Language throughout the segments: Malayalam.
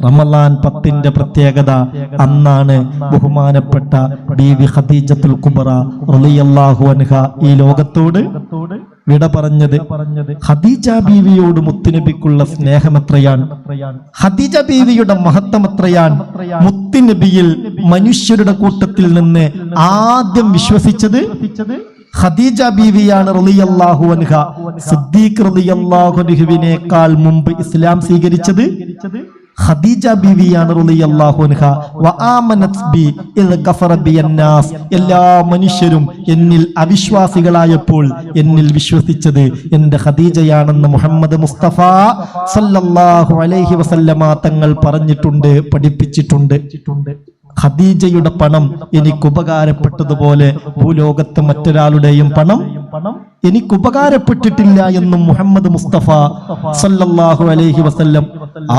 റമളാൻ 10 പ്രത്യേകത അന്നാണ് ബഹുമാനപ്പെട്ട ബീവി ഖദീജത്തുൽ കുബ്ര റളിയല്ലാഹു അൻഹ ഈ ലോകത്തോട് വിട പറഞ്ഞത്. ഖദീജ ബീവിയോട് മുത്തുനബിക്കുള്ള സ്നേഹം എത്രയാണ്, ഖദീജ ബീവിയുടെ മഹത്വം എത്രയാണ്. മുത്തുനബിയിൽ മനുഷ്യരുടെ കൂട്ടത്തിൽ നിന്ന് ആദ്യം വിശ്വസിച്ചത് ഖദീജ ബീവിയാണ് റളിയല്ലാഹു അൻഹ. സിദ്ദീഖ് റളിയല്ലാഹു അൻഹുവിനേക്കാൾ മുമ്പ് ഇസ്ലാം സ്വീകരിച്ചത് ഖദീജ ബീവിയാണ് റളിയല്ലാഹു അൻഹ. വആമനത് ബി ഇദ് കഫറ ബിയന്നാസ്, എല്ലാ മനുഷ്യരും എന്നിൽ അവിശ്വാസികളായപ്പോൾ എന്നിൽ വിശ്വസിച്ചത് എൻ്റെ ഖദീജയാണെന്ന് മുഹമ്മദ് മുസ്തഫ സല്ലല്ലാഹു അലൈഹി വസല്ലമ തങ്ങൾ പറഞ്ഞിട്ടുണ്ട്, പഠിപ്പിച്ചിട്ടുണ്ട്. ഖദീജയുടെ പണം എനിക്ക് ഉപകാരപ്പെട്ടതുപോലെ ഭൂലോകത്ത് മറ്റൊരാളുടെയും പണം എനിക്ക് ഉപകാരപ്പെട്ടിട്ടില്ല എന്നും മുഹമ്മദ് മുസ്തഫ സല്ലല്ലാഹു അലൈഹി വസല്ലം.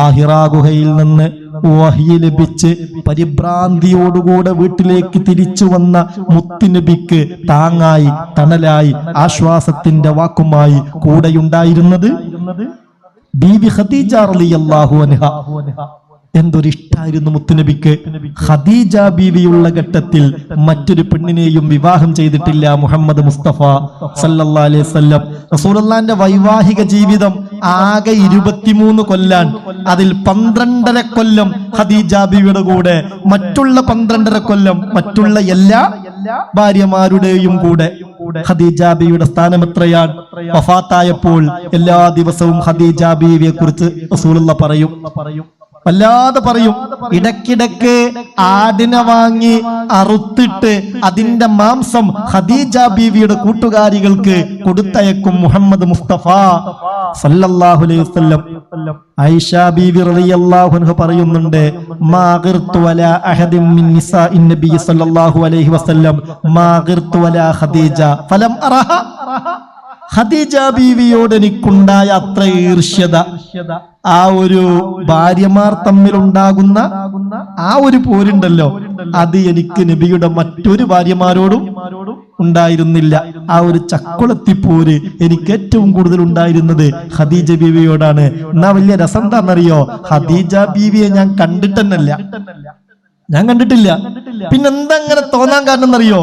ആ ഹിറാ ഗുഹയിൽ നിന്ന് വഹ്യ് ലഭിച്ച് പരിഭ്രാന്തിയോടുകൂടെ വീട്ടിലേക്ക് തിരിച്ചു വന്ന മുത്തുനബിക്ക് താങ്ങായി, തണലായി, ആശ്വാസത്തിന്റെ വാക്കുമായി കൂടെയുണ്ടായിരുന്നത് ബീബി ഖദീജ റളിയല്ലാഹു അൻഹ. എന്തൊരിഷ്ടായിരുന്നു മുത്തുനബിക്ക്. ഖദീജ ബീവിയുള്ള ഘട്ടത്തിൽ മറ്റൊരു പെണ്ണിനെയും വിവാഹം ചെയ്തിട്ടില്ല മുഹമ്മദ് മുസ്തഫ സല്ലല്ലാഹു അലൈഹി വസല്ലം. റസൂലുള്ളാഹിന്റെ വൈവാഹിക ജീവിതം ആകെ 23 കൊല്ലാൻ. അതിൽ 12.5 കൊല്ലം ഖദീജ ബീവിയുടെ കൂടെ, മറ്റുള്ള 12.5 കൊല്ലം മറ്റുള്ള എല്ലാ ഭാര്യമാരുടെയും കൂടെ. ഖദീജ ബീവിയുടെ സ്ഥാനം എത്രയാണ്. വഫാത്തായപ്പോൾ എല്ലാ ദിവസവും ഖദീജ ബീവിയെ കുറിച്ച് റസൂലുള്ളാഹി പറയും, വല്ലാതെ പറയും. ഇടക്കിടക്ക് ആടിനെ വാങ്ങി അറുത്തിട്ട് അതിന്റെ മാംസം ഖദീജ ബീവിയുടെ കൂട്ടുകാരികൾക്ക് കൊടുത്തയക്കും മുഹമ്മദ് മുസ്തഫ സല്ലല്ലാഹു അലൈഹി വസല്ലം. ആയിഷ ബീവി റളിയല്ലാഹു അൻഹ പറയുന്നുണ്ട്, മാ ഗിർതു വലാ അഹദിൻ മിൻ നിസാഇൻ നബി സല്ലല്ലാഹു അലൈഹി വസല്ലം മാ ഗിർതു വലാ ഖദീജ ഫലം അറഹ. ഖദീജ ബീവിയോട് എനിക്കുണ്ടായ അത്ര ഈർഷ്യത, ആ ഒരു ഭാര്യമാർ തമ്മിലുണ്ടാകുന്ന ആ ഒരു പോരുണ്ടല്ലോ, അത് എനിക്ക് നബിയുടെ മറ്റൊരു ഭാര്യമാരോടും ഉണ്ടായിരുന്നില്ല. ആ ഒരു ചക്കുളത്തിപ്പോര് എനിക്ക് ഏറ്റവും കൂടുതൽ ഉണ്ടായിരുന്നത് ഖദീജ ബീവിയോടാണ്. എന്നാ വലിയ രസം എന്താണെന്നറിയോ, ഖദീജ ബീവിയെ ഞാൻ കണ്ടിട്ടില്ല. പിന്നെന്താ അങ്ങനെ തോന്നാൻ കാരണം എന്നറിയോ,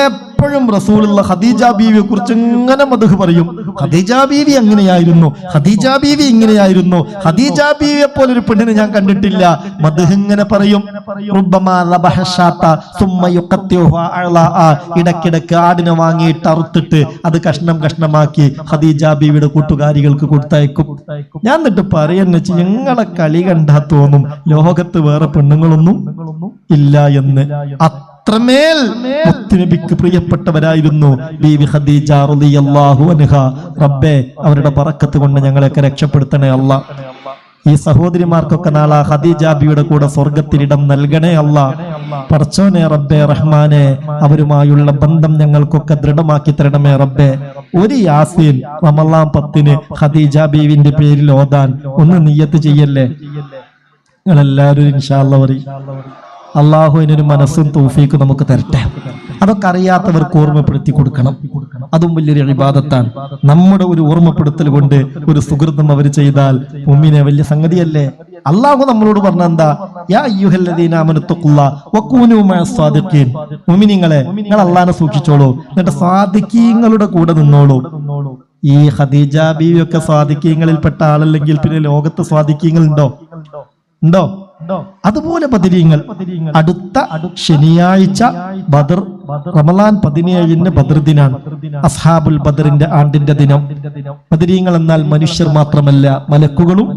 എപ്പോഴും റസൂലുള്ള ഖദീജ ബീവിയെ കുറിച്ച് ഇങ്ങനെ മദ്ഹ് പറയും. ഖദീജ ബീവി അങ്ങനെയായിരുന്നു, ഖദീജ ബീവി ഇങ്ങനെയായിരുന്നു, ഖദീജ ബീവിയെ പോലെ ഒരു പെണ്ണിനെ ഞാൻ കണ്ടിട്ടില്ല. മദ്ഹ് ഇങ്ങനെ പറയും. ഇടക്കിടക്ക് ആടിനെ വാങ്ങിയിട്ട് അറുത്തിട്ട് അത് കഷ്ണം കഷ്ണമാക്കി ഖദീജ ബീവിയുടെ കൂട്ടുകാരികൾക്ക് കൊടുത്തയക്കും. ഞാൻ എന്നിട്ട് പറയുന്ന ഞങ്ങളെ കളി കണ്ടാ തോന്നും ലോകത്ത് വേറെ പെണ്ണുങ്ങളൊന്നും ഇല്ല എന്ന്. അത്രമേൽ മുത്തുനബിക്ക് പ്രിയപ്പെട്ടവരായിരുന്നു ബീവി ഖദീജ റളിയല്ലാഹു അൻഹ. റബ്ബേ, അവരുടെ ബറക്കത്ത് കൊണ്ട് ഞങ്ങളെയൊക്കെ രക്ഷപ്പെടുത്തണേ അല്ലാ. ഈ സഹോദരിമാർക്കൊക്കെ നാളെ ഖദീജ ബീവിയുടെ കൂടെ സ്വർഗത്തിലിടം നൽകണേ അല്ലാ. പടച്ചോനെ റബ്ബേ റഹ്മാനെ, അവരുമായുള്ള ബന്ധം ഞങ്ങൾക്കൊക്കെ ദൃഢമാക്കി തരണമേ റബ്ബേ. ഒരു യാസീൻ റമളാൻ 10 ഖദീജ ബീവിന്റെ പേരിൽ ഓതാൻ ഒന്ന് നിയ്യത്ത് ചെയ്യല്ലേ നിങ്ങളെല്ലാവരും ഇൻഷാ അല്ലാഹ് പറയും. അള്ളാഹു അതിനൊരു മനസ്സും തൗഫീഖും നമുക്ക് തരട്ടെ. അതൊക്കെ അറിയാത്തവർക്ക് ഓർമ്മപ്പെടുത്തി കൊടുക്കണം. അതും വലിയൊരു ഇബാദത്താണ്. നമ്മുടെ ഒരു ഓർമ്മപ്പെടുത്തൽ കൊണ്ട് ഒരു സുഹൃതം അവർ ചെയ്താൽ മുഅ്മിനെ വലിയ സംഗതിയല്ലേ. അള്ളാഹു നമ്മളോട് പറഞ്ഞ എന്താ, യാ അയ്യുഹല്ലദീന ആമനു തഖുല്ലാഹ വകൂനൂ മഅസ് സാദിഖീൻ. മുഅ്മിനീങ്ങളെ, നിങ്ങൾ അള്ളാഹനെ സൂക്ഷിച്ചോളൂ, എന്നിട്ട് സാദിഖീങ്ങളുടെ കൂടെ നിന്നോളൂ. ഈ ഖദീജ ബീവിയൊക്കെ സാദിഖീങ്ങളിൽപ്പെട്ട ആളല്ലെങ്കിൽ പിന്നെ ലോകത്ത് സാദിഖീങ്ങൾ ഉണ്ടോ? അതുപോലെ ബദരീങ്ങൾ. അടുത്ത ശനിയാഴ്ച ബദർ, റമളാൻ 17 ബദർ ദിനാണ്, അസ്ഹാബുൽ ബദറിന്റെ ആണ്ടിന്റെ ദിനം. ബദരീങ്ങൾ എന്നാൽ മനുഷ്യർ മാത്രമല്ല, മലക്കുകളും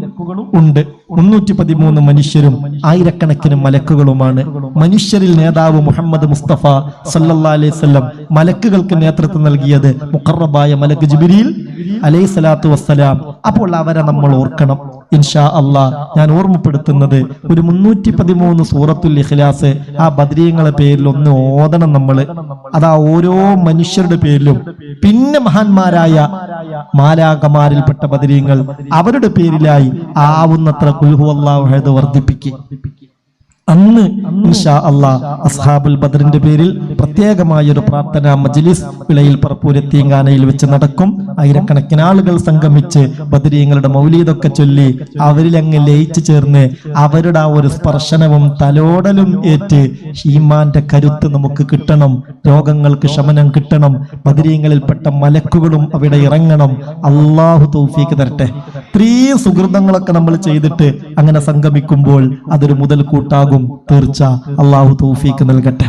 ഉണ്ട്. 313 മനുഷ്യരും ആയിരക്കണക്കിന് മലക്കുകളുമാണ്. മനുഷ്യരിൽ നേതാവ് മുഹമ്മദ് മുസ്തഫ സല്ലല്ലാഹു അലൈഹി വസല്ലം. മലക്കുകൾക്ക് നേതൃത്വം നൽകിയത് മുഖറബായ മലക്ക് ജിബ്രീൽ അലൈഹിസ്സലാത്തു വസ്സലാം. അപ്പോൾ അവരെ നമ്മൾ ഓർക്കണം ഇൻഷാ അള്ളാ. ഞാൻ ഓർമ്മപ്പെടുത്തുന്നത് ഒരു 313 സൂറത്തുൽ ഇഖ്ലാസ് ആ ബദരീങ്ങളെ പേരിൽ ഒന്ന് ഓതണം നമ്മള്. അതാ ഓരോ മനുഷ്യരുടെ പേരിലും. പിന്നെ മഹാന്മാരായ മാലാഖമാരിൽപ്പെട്ട ബദരീങ്ങൾ, അവരുടെ പേരിലായി ആവുന്നത്ര ഖുൽ ഹുവല്ലാഹു അഹദ് വർദ്ധിപ്പിക്കുക. അന്ന് ഇൻഷാ അല്ലാഹ് അസ്ഹാബുൽ ബദറിന്റെ പേരിൽ പ്രത്യേകമായ ഒരു പ്രാർത്ഥനാ മജ്ലിസ് വിളയിൽ പറപ്പൂര് തീങ്കാനയിൽ വെച്ച് നടക്കും. ആയിരക്കണക്കിന് ആളുകൾ സംഗമിച്ച് ബദരീങ്ങളുടെ മൗലീദൊക്കെ ചൊല്ലി അവരിൽ അങ്ങ് ലയിച്ചു ചേർന്ന് അവരുടെ ആ ഒരു സ്പർശനവും തലോടലും ഏറ്റ് ഈമാന്റെ കരുത്ത് നമുക്ക് കിട്ടണം, രോഗങ്ങൾക്ക് ശമനം കിട്ടണം, ബദരീങ്ങളിൽപ്പെട്ട മലക്കുകളും അവിടെ ഇറങ്ങണം. അള്ളാഹു തൗഫീക്ക് തരട്ടെ. ഇത്രയും സുഹൃതങ്ങളൊക്കെ നമ്മൾ ചെയ്തിട്ട് അങ്ങനെ സംഗമിക്കുമ്പോൾ അതൊരു മുതൽ കൂട്ടാകും. തീർച്ച. അള്ളാഹു തൗഫീക്ക് നൽകട്ടെ.